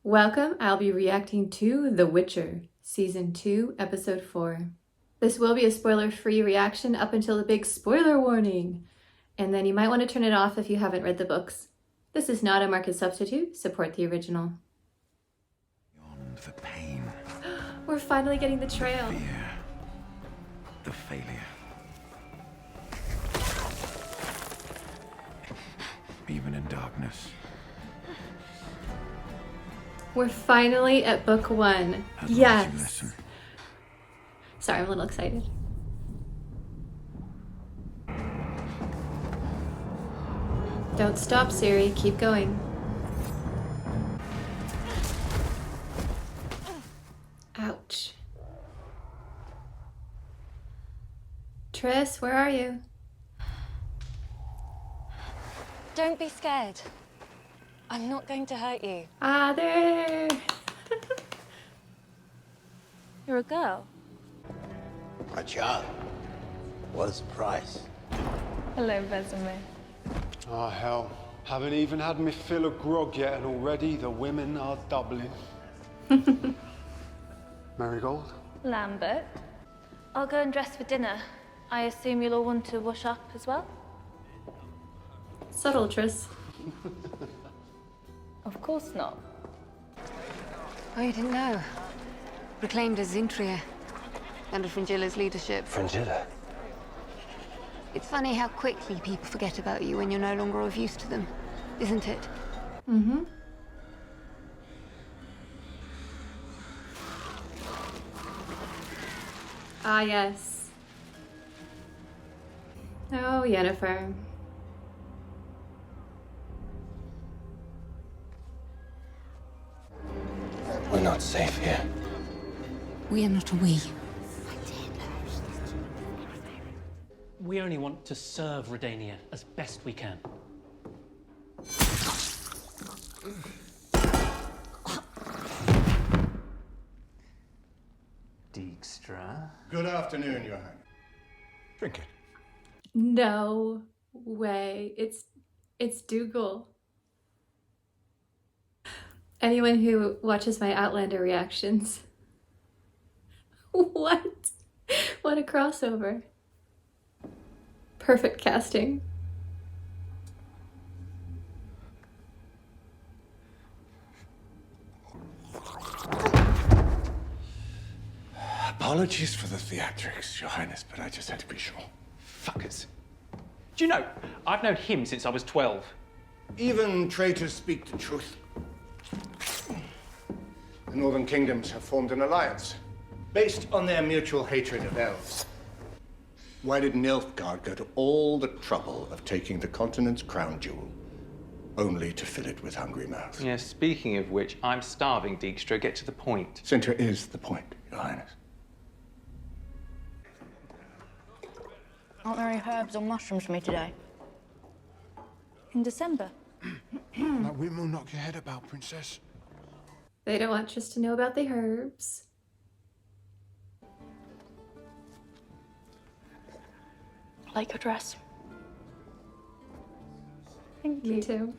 Welcome, I'll be reacting to The Witcher, Season 2, Episode 4. This will be a spoiler-free reaction up until the big spoiler warning, and then you might want to turn it off if you haven't read the books. This is not a market substitute, support the original. Beyond the pain. We're finally getting the trail. The fear. The failure. Even in darkness. We're finally at book 1. Yes. Sorry, I'm a little excited. Don't stop, Siri. Keep going. Ouch. Triss, where are you? Don't be scared. I'm not going to hurt you. Ah, there! You're a girl. A child. What's the price? Hello, Besame. Oh, hell. Haven't even had me fill a grog yet, and already the women are doubling. Marigold? Lambert. I'll go and dress for dinner. I assume you'll all want to wash up as well? Subtle, Triss. Of course not. Oh, you didn't know? Reclaimed as Zintria, under Fringilla's leadership. Fringilla. It's funny how quickly people forget about you when you're no longer of use to them, isn't it? Mm-hmm. Ah, yes. Oh, Yennefer. We're not safe here. We are not a we. We only want to serve Redania as best we can. Dijkstra. Good afternoon, Your Highness. Drink it. No way. It's Dougal. Anyone who watches my Outlander reactions. What? What a crossover. Perfect casting. Apologies for the theatrics, Your Highness, but I just had to be sure. Fuckers. Do you know, I've known him since I was 12. Even traitors speak the truth. The Northern Kingdoms have formed an alliance based on their mutual hatred of elves. Why did Nilfgaard go to all the trouble of taking the continent's crown jewel, only to fill it with hungry mouths? Yeah, speaking of which, I'm starving, Dijkstra. Get to the point. Center is the point, Your Highness. Aren't there any herbs or mushrooms for me today? In December. That whim will knock your head about, Princess. They don't want us to know about the herbs. I like your dress. Thank you. Me too.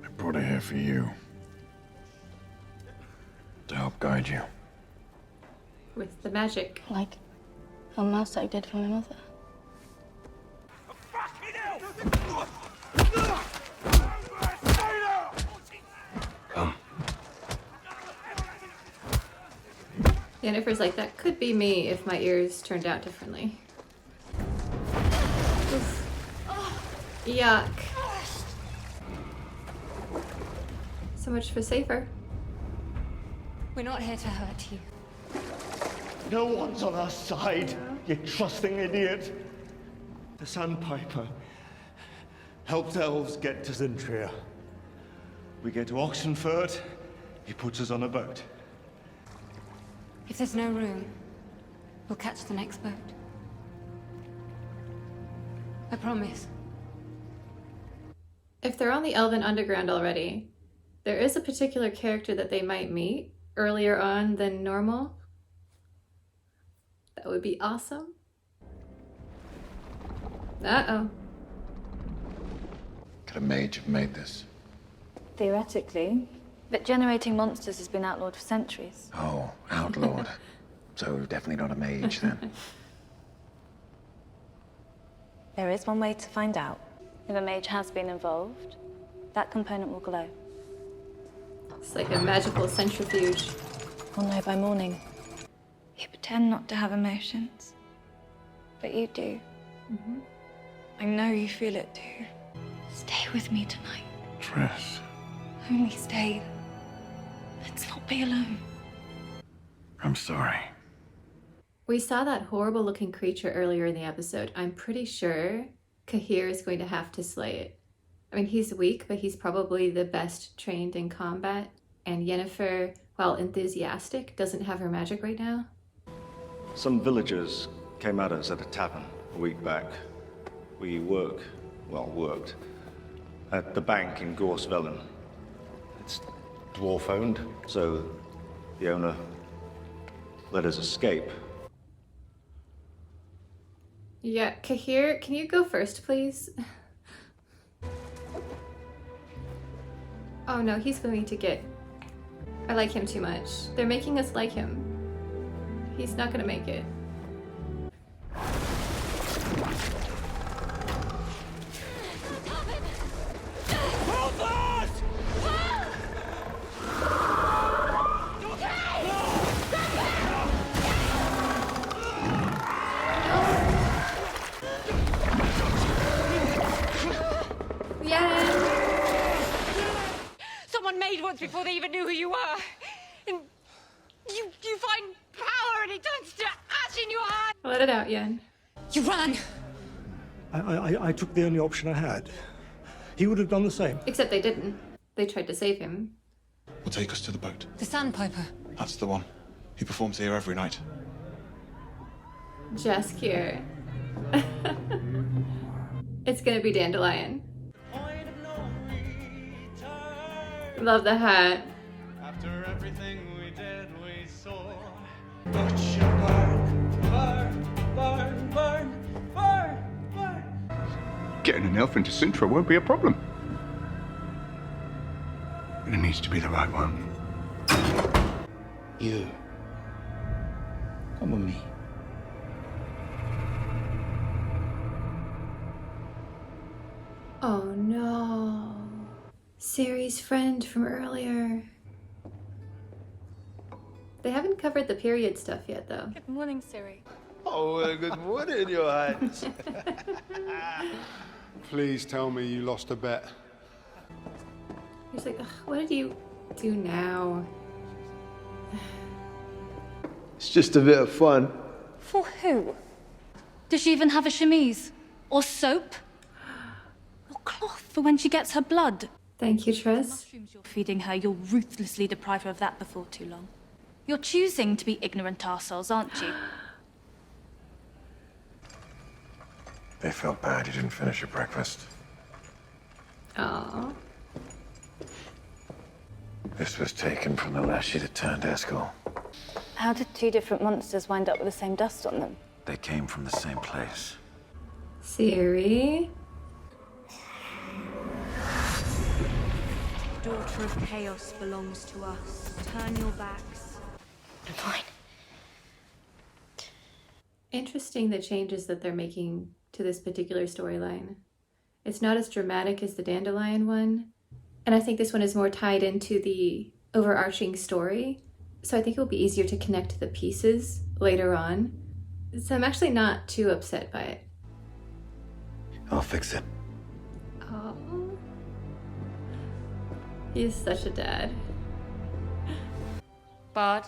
I brought her here for you. To help guide you. With the magic. Like how Mousehole did for my mother. Come. Yennefer's like, that could be me if my ears turned out differently. Oof. Yuck. So much for safer. We're not here to hurt you. No one's on our side, you trusting idiot. The Sandpiper helped elves get to Zintria. We get to Oxenford, he puts us on a boat. If there's no room, we'll catch the next boat. I promise. If they're on the Elven Underground already, there is a particular character that they might meet earlier on than normal. That would be awesome. Uh-oh. Could a mage have made this? Theoretically. But generating monsters has been outlawed for centuries. Oh, outlawed. So definitely not a mage then. There is one way to find out. If a mage has been involved, that component will glow. It's like a magical centrifuge. We'll know by morning. You pretend not to have emotions, but you do. I know you feel it too. Stay with me tonight. Tress, Only stay. Let's not be alone. I'm sorry. We saw that horrible looking creature earlier in the episode. I'm pretty sure Kahir is going to have to slay it. I mean, he's weak, but he's probably the best trained in combat. And Yennefer, while enthusiastic, doesn't have her magic right now. Some villagers came at us at a tavern a week back. We worked at the bank in Gorsvellen. It's dwarf-owned, so the owner let us escape. Yeah, Kahir, can you go first, please? Oh no, he's going to get... I like him too much. They're making us like him. He's not gonna make it. Someone made once before they even knew who you were. And you find power and it turns to ash in your hand. Let it out, Yen. You ran. I took the only option I had. He would have done the same. Except they didn't. They tried to save him. Will take us to the boat. The Sandpiper. That's the one. He performs here every night. Jaskier. It's gonna be Dandelion. Love the hat. After everything we did, we saw. Getting an elf into Sintra won't be a problem. But it needs to be the right one. You. Come with me. Oh no. Ciri's friend from earlier. They haven't covered the period stuff yet, though. Good morning, Ciri. Oh, good morning, Your Highness. Please tell me you lost a bet. He's like, ugh, what did you do now? It's just a bit of fun. For who? Does she even have a chemise? Or soap? Or cloth for when she gets her blood? Thank you, Tress. Mushrooms you're feeding her, you'll ruthlessly deprive her of that before too long. You're choosing to be ignorant arseholes, aren't you? They felt bad you didn't finish your breakfast. Aww. This was taken from the lassie that turned Eskel. How did two different monsters wind up with the same dust on them? They came from the same place. Ciri. Daughter of chaos belongs to us. Turn your backs. Fine. Interesting the changes that they're making to this particular storyline. It's not as dramatic as the Dandelion one, and I think this one is more tied into the overarching story, so I think it will be easier to connect the pieces later on. So I'm actually not too upset by it. I'll fix it. Oh, he's such a dad. Bard.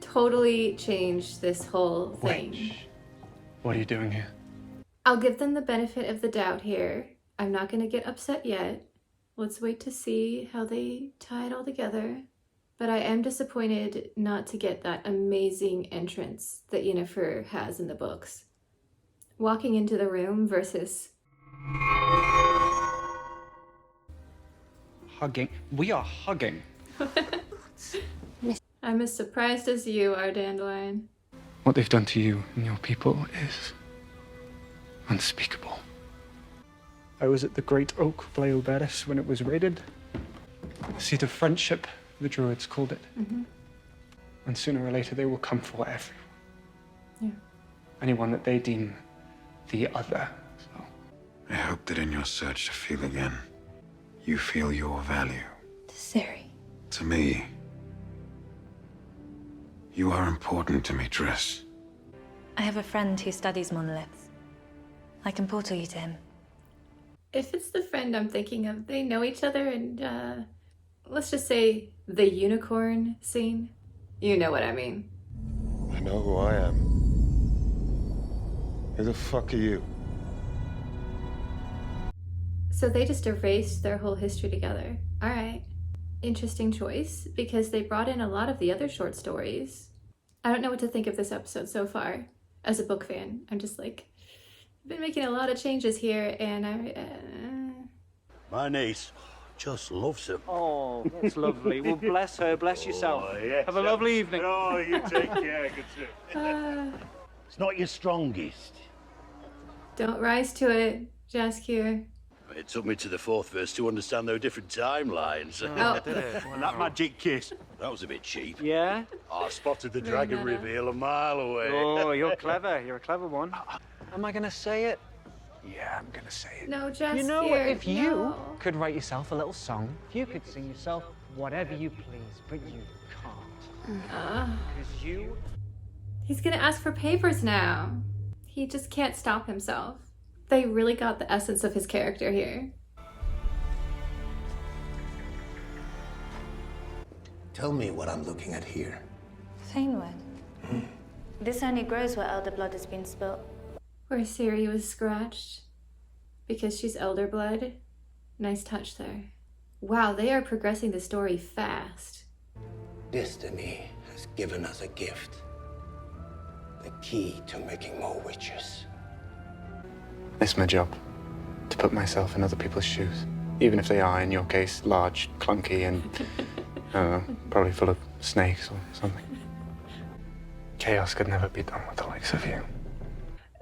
Totally changed this whole thing. Wait. What are you doing here? I'll give them the benefit of the doubt here. I'm not going to get upset yet. Let's wait to see how they tie it all together. But I am disappointed not to get that amazing entrance that Yennefer has in the books. Walking into the room versus... Hugging. We are hugging. I'm as surprised as you are, Dandelion. What they've done to you and your people is unspeakable. I was at the Great Oak Blaeoberis when it was raided. The seat of friendship, the Druids called it. And sooner or later they will come for everyone. Yeah. Anyone that they deem the other. So. I hope that in your search to feel again, you feel your value. To Ciri. To me. You are important to me, Triss. I have a friend who studies monoliths. I can portal you to him. If it's the friend I'm thinking of, they know each other and, let's just say the unicorn scene. You know what I mean. I know who I am. Who the fuck are you? So they just erased their whole history together. All right. Interesting choice, because they brought in a lot of the other short stories. I don't know what to think of this episode so far. As a book fan, I'm just like, I've been making a lot of changes here, and My niece just loves him. Oh, that's lovely. Well, bless her, bless yourself. Oh, yes. Have a lovely evening. Oh, you take care, good sir. It's not your strongest. Don't rise to it, Jaskier. It took me to the fourth verse to understand their different timelines. Oh. Did it? And that magic kiss, that was a bit cheap. Yeah? I spotted the Very dragon meta. reveal a mile away. Oh, you're clever. You're a clever one. Am I going to say it? Yeah, I'm gonna say it. No, Jaskier. You know what? If you no. could write yourself a little song, if you could sing yourself whatever you please, but you can't. Because you... He's gonna ask for papers now. He just can't stop himself. They really got the essence of his character here. Tell me what I'm looking at here. Fanewood. This only grows where elder blood has been spilt. Where Ciri was scratched. Because she's elder blood. Nice touch there. Wow, they are progressing the story fast. Destiny has given us a gift. The key to making more witches. It's my job to put myself in other people's shoes, even if they are, in your case, large, clunky, and I don't know, probably full of snakes or something. Chaos could never be done with the likes of you.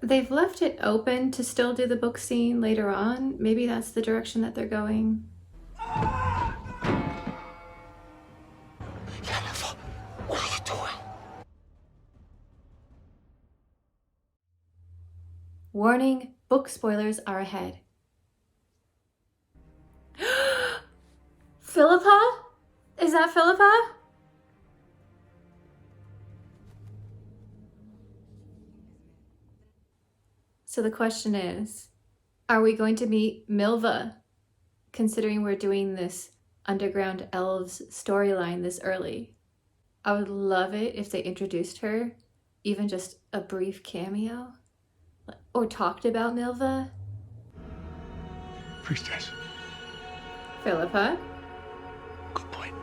They've left it open to still do the book scene later on. Maybe that's the direction that they're going. Jennifer, what are you doing? Warning, book spoilers are ahead. Philippa? Is that Philippa? So the question is, are we going to meet Milva, considering we're doing this Underground Elves storyline this early? I would love it if they introduced her, even just a brief cameo, or talked about Milva. Priestess. Philippa? Good point.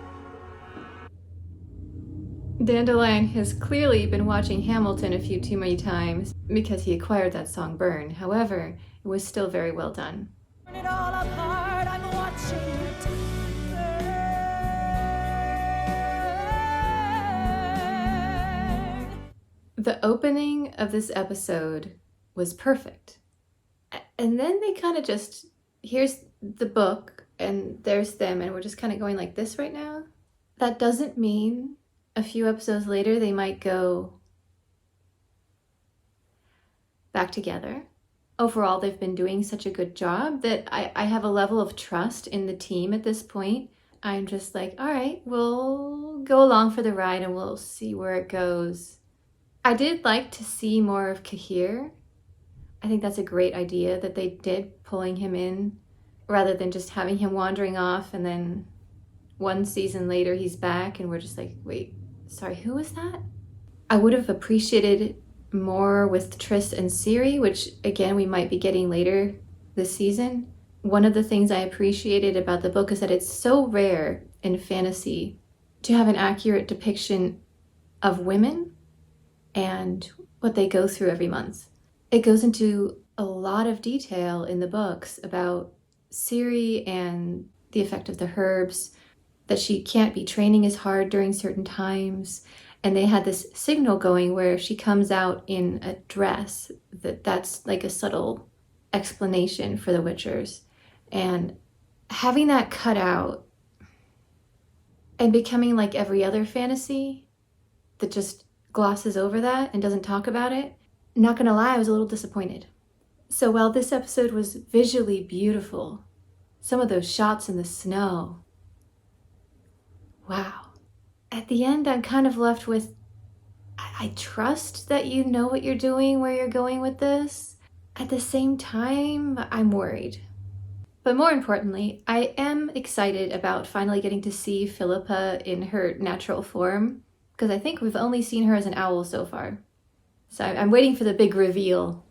Dandelion has clearly been watching Hamilton a few too many times because he acquired that song Burn. However, it was still very well done. It all apart, I'm watching it burn. The opening of this episode was perfect. And then they kind of just, here's the book and there's them, and we're just kind of going like this right now. That doesn't mean a few episodes later they might go back together. Overall, they've been doing such a good job that I have a level of trust in the team at this point. I'm just like, all right, we'll go along for the ride and we'll see where it goes. I did like to see more of Cahir. I think that's a great idea that they did, pulling him in rather than just having him wandering off and then one season later he's back and we're just like, wait, sorry, who was that? I would have appreciated more with Triss and Ciri, which again we might be getting later this season. One of the things I appreciated about the book is that it's so rare in fantasy to have an accurate depiction of women and what they go through every month. It goes into a lot of detail in the books about Ciri and the effect of the herbs, that she can't be training as hard during certain times. And they had this signal going where if she comes out in a dress, that's like a subtle explanation for the Witchers. And having that cut out and becoming like every other fantasy that just glosses over that and doesn't talk about it, not gonna lie, I was a little disappointed. So while this episode was visually beautiful, some of those shots in the snow, wow. At the end, I'm kind of left with, I trust that you know what you're doing, where you're going with this. At the same time, I'm worried. But more importantly, I am excited about finally getting to see Philippa in her natural form, because I think we've only seen her as an owl so far. So I'm waiting for the big reveal